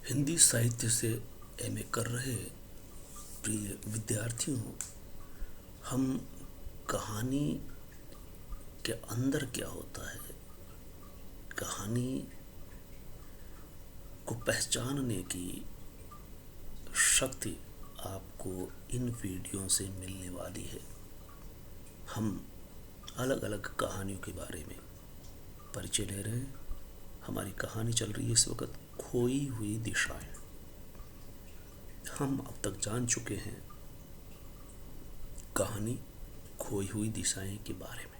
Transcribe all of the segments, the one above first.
हिंदी साहित्य से एमए कर रहे प्रिय विद्यार्थियों, हम कहानी के अंदर क्या होता है, कहानी को पहचानने की शक्ति आपको इन वीडियो से मिलने वाली है। हम अलग अलग कहानियों के बारे में परिचय ले रहे हैं। हमारी कहानी चल रही है इस वक्त खोई हुई दिशाएं। हम अब तक जान चुके हैं कहानी खोई हुई दिशाएं के बारे में।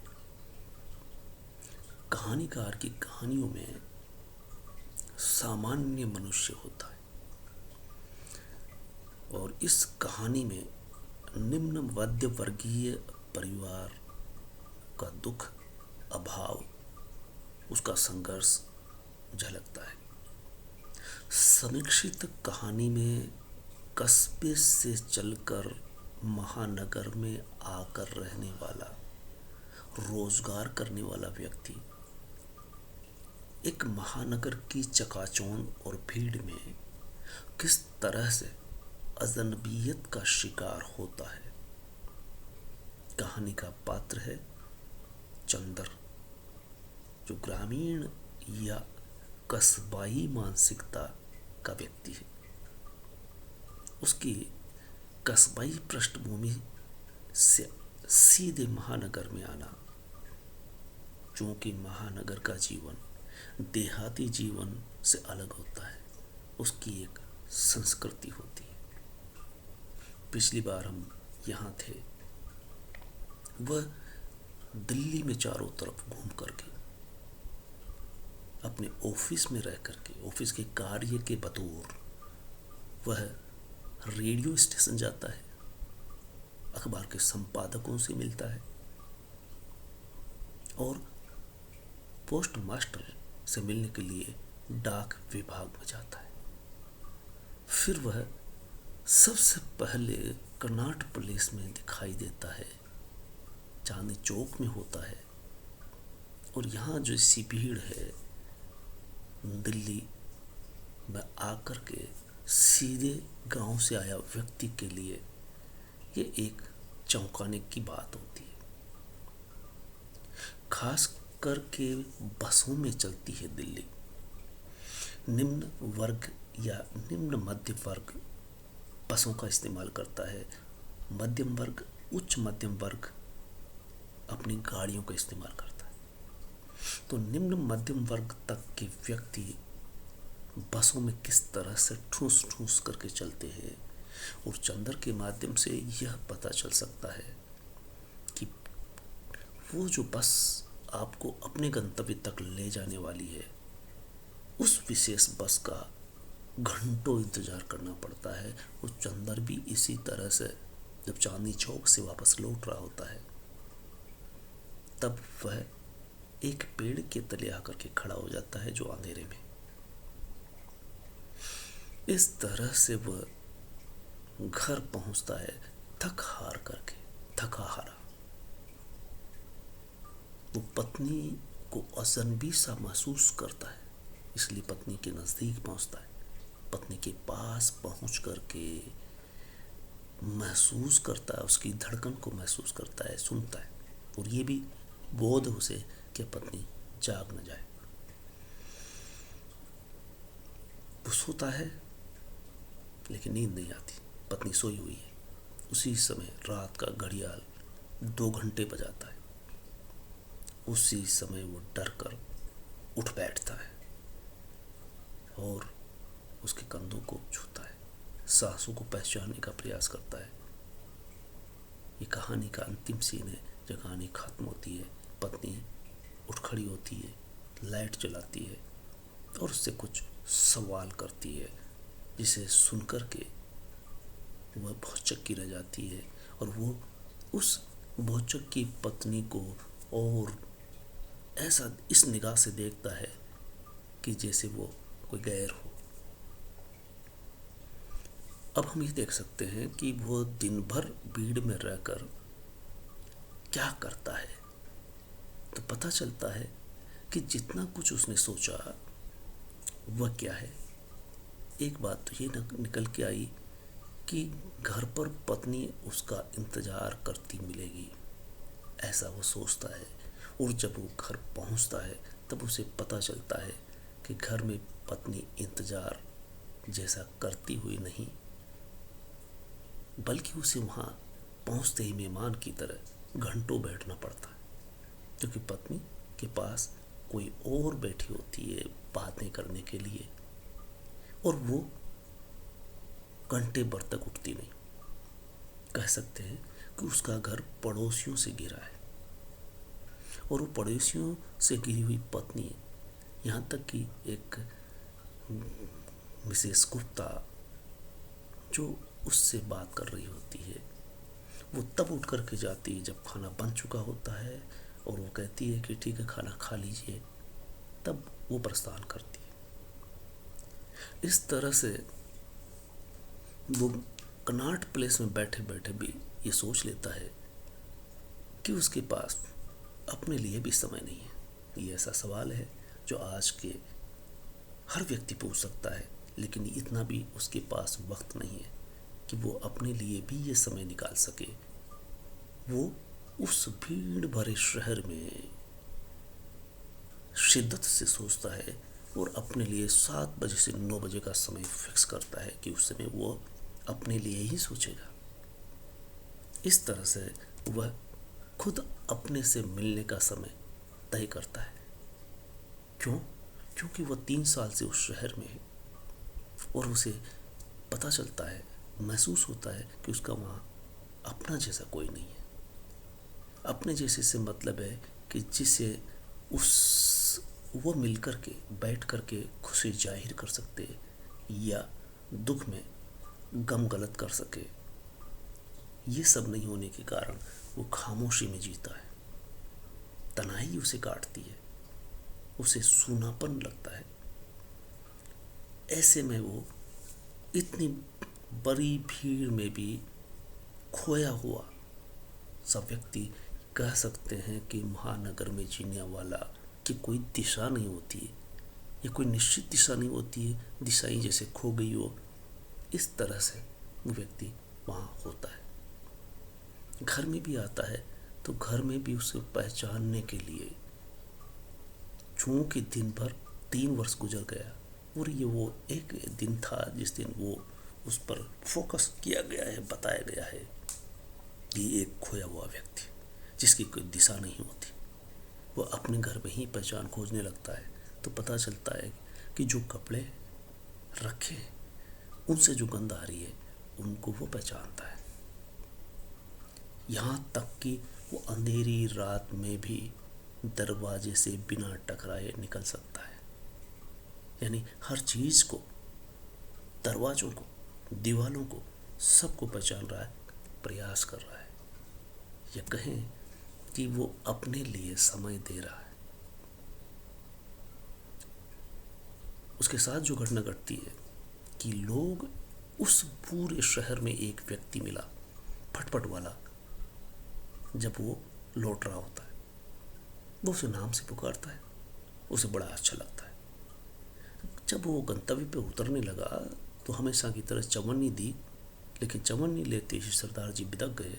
कहानीकार की कहानियों में सामान्य मनुष्य होता है और इस कहानी में निम्न मध्य वर्गीय परिवार का दुख, अभाव, उसका संघर्ष झलकता है। समीक्षित कहानी में कस्बे से चलकर महानगर में आकर रहने वाला, रोजगार करने वाला व्यक्ति एक महानगर की चकाचौंध और भीड़ में किस तरह से अजनबियत का शिकार होता है। कहानी का पात्र है चंदर, जो ग्रामीण या कस्बाई मानसिकता का व्यक्ति है। उसकी कस्बाई पृष्ठभूमि से सीधे महानगर में आना, चूंकि महानगर का जीवन देहाती जीवन से अलग होता है, उसकी एक संस्कृति होती है। पिछली बार हम यहाँ थे, वह दिल्ली में चारों तरफ घूम करके, अपने ऑफिस में रह करके, ऑफिस के कार्य के बतौर वह रेडियो स्टेशन जाता है, अखबार के संपादकों से मिलता है और पोस्ट मास्टर से मिलने के लिए डाक विभाग में जाता है। फिर वह सबसे पहले कर्नाट प्लेस में दिखाई देता है, चांदनी चौक में होता है। और यहाँ जो सी भीड़ है, दिल्ली में आकर के सीधे गांव से आया व्यक्ति के लिए ये एक चौंकाने की बात होती है। खास करके बसों में चलती है दिल्ली। निम्न वर्ग या निम्न मध्य वर्ग बसों का इस्तेमाल करता है, मध्यम वर्ग, उच्च मध्यम वर्ग अपनी गाड़ियों का इस्तेमाल करता है। तो निम्न मध्यम वर्ग तक के व्यक्ति बसों में किस तरह से ठूस ठूस करके चलते हैं, और चंदर के माध्यम से यह पता चल सकता है कि वो जो बस आपको अपने गंतव्य तक ले जाने वाली है, उस विशेष बस का घंटों इंतजार करना पड़ता है। वो चंदर भी इसी तरह से जब चांदनी चौक से वापस लौट रहा होता है, तब वह एक पेड़ के तले आकर के खड़ा हो जाता है, जो अंधेरे में। इस तरह से वह घर पहुंचता है थक हार करके, थका हारा। वो पत्नी को अजनबी सा महसूस करता है, इसलिए पत्नी के नजदीक पहुंचता है। पत्नी के पास पहुंच करके महसूस करता है, उसकी धड़कन को महसूस करता है, सुनता है, और ये भी बोध उसे कि पत्नी जाग न जाए। वो सोता है लेकिन नींद नहीं आती, पत्नी सोई हुई है। उसी समय रात का घड़ियाल 2 घंटे बजाता है। उसी समय वो डर कर उठ बैठता है और उसके कंधों को छूता है, सांसों को पहचानने का प्रयास करता है। ये कहानी का अंतिम सीन है, जब कहानी खत्म होती है। पत्नी उठ खड़ी होती है, लाइट जलाती है और उससे कुछ सवाल करती है, जिसे सुनकर के वह भौचक्की रह जाती है। और वो उस भौचक्की पत्नी को और ऐसा इस निगाह से देखता है कि जैसे वो कोई गैर हो। अब हम ये देख सकते हैं कि वो दिन भर भीड़ में रहकर क्या करता है। तो पता चलता है कि जितना कुछ उसने सोचा वह क्या है, एक बात तो ये निकल के आई कि घर पर पत्नी उसका इंतजार करती मिलेगी, ऐसा वो सोचता है। और जब वो घर पहुंचता है तब उसे पता चलता है कि घर में पत्नी इंतजार जैसा करती हुई नहीं, बल्कि उसे वहां पहुंचते ही मेहमान की तरह घंटों बैठना पड़ता है, क्योंकि पत्नी के पास कोई और बैठी होती है बातें करने के लिए, और वो घंटे भर तक उठती नहीं। कह सकते हैं कि उसका घर पड़ोसियों से घिरा है, और वो पड़ोसियों से घिरी हुई पत्नी है। यहाँ तक कि एक मिसेस गुप्ता जो उससे बात कर रही होती है, वो तब उठ कर के जाती है जब खाना बन चुका होता है, और वो कहती है कि ठीक है खाना खा लीजिए, तब वो प्रस्थान करती है। इस तरह से वो कनॉट प्लेस में बैठे बैठे भी ये सोच लेता है कि उसके पास अपने लिए भी समय नहीं है। ये ऐसा सवाल है जो आज के हर व्यक्ति पूछ सकता है, लेकिन इतना भी उसके पास वक्त नहीं है कि वो अपने लिए भी ये समय निकाल सके। वो उस भीड़ भरे शहर में शिद्दत से सोचता है और अपने लिए 7 बजे से 9 बजे का समय फिक्स करता है कि उस समय वो अपने लिए ही सोचेगा। इस तरह से वह खुद अपने से मिलने का समय तय करता है। क्यों? क्योंकि वह 3 साल से उस शहर में है, और उसे पता चलता है, महसूस होता है कि उसका वहाँ अपना जैसा कोई नहीं है। अपने जैसे से मतलब है कि जिसे वो मिल कर के बैठ कर के खुशी जाहिर कर सकते या दुख में गम गलत कर सके। ये सब नहीं होने के कारण वो खामोशी में जीता है। तन्हाई उसे काटती है, उसे सूनापन लगता है। ऐसे में वो इतनी बड़ी भीड़ में भी खोया हुआ सब व्यक्ति कह सकते हैं कि महानगर में जीने वाला की कोई दिशा नहीं होती है, या कोई निश्चित दिशा नहीं होती है, दिशाएं जैसे खो गई हो, इस तरह से वो व्यक्ति वहाँ होता है। घर में भी आता है तो घर में भी उसे पहचानने के लिए, चूंकि दिन भर 3 वर्ष गुजर गया, और ये वो एक दिन था जिस दिन वो उस पर फोकस किया गया है, बताया गया है कि एक खोया हुआ व्यक्ति जिसकी कोई दिशा नहीं होती, वो अपने घर में ही पहचान खोजने लगता है। तो पता चलता है कि जो कपड़े रखे उनसे जो गंध आ रही है उनको वो पहचानता है। यहाँ तक कि वो अंधेरी रात में भी दरवाजे से बिना टकराए निकल सकता है। यानी हर चीज को, दरवाजों को, दीवालों को, सबको पहचान रहा है, प्रयास कर रहा है, या कहें कि वो अपने लिए समय दे रहा है। उसके साथ जो घटना घटती है कि लोग उस पूरे शहर में एक व्यक्ति मिला, फटफट वाला, जब वो लौट रहा होता है, वो उसे नाम से पुकारता है, उसे बड़ा अच्छा लगता है। जब वो गंतव्य पे उतरने लगा तो हमेशा की तरह चवन्नी दी, लेकिन चवन्नी लेते ही सरदार जी बिदक गए।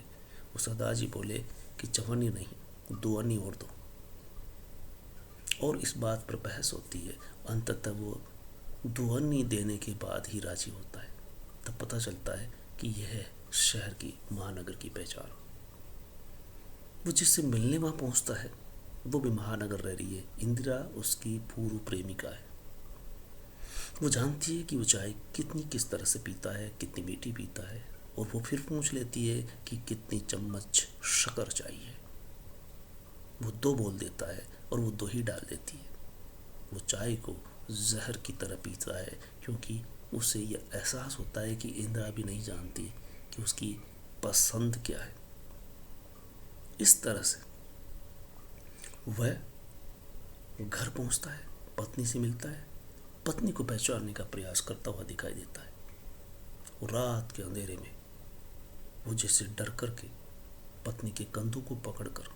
वो सरदार जी बोले कि चवन्नी नहीं, 2 अन्नी और दो। और इस बात पर बहस होती है। अंततः वो 2 अन्नी देने के बाद ही राजी होता है। तब पता चलता है कि यह है शहर की, महानगर की पहचान। वो जिससे मिलने वहां पहुंचता है वो भी महानगर रह रही है। इंदिरा उसकी पूर्व प्रेमिका है। वो जानती है कि वो चाय कितनी किस तरह से पीता है, कितनी मीठी पीता है, और वो फिर पूछ लेती है कि कितनी चम्मच शक्कर चाहिए। वो 2 बोल देता है और वो 2 ही डाल देती है। वो चाय को जहर की तरह पीता है, क्योंकि उसे यह एहसास होता है कि इंदिरा भी नहीं जानती कि उसकी पसंद क्या है। इस तरह से वह घर पहुंचता है, पत्नी से मिलता है, पत्नी को पहचानने का प्रयास करता हुआ दिखाई देता है। और रात के अंधेरे में वो जैसे डर करके पत्नी के कंधों को पकड़कर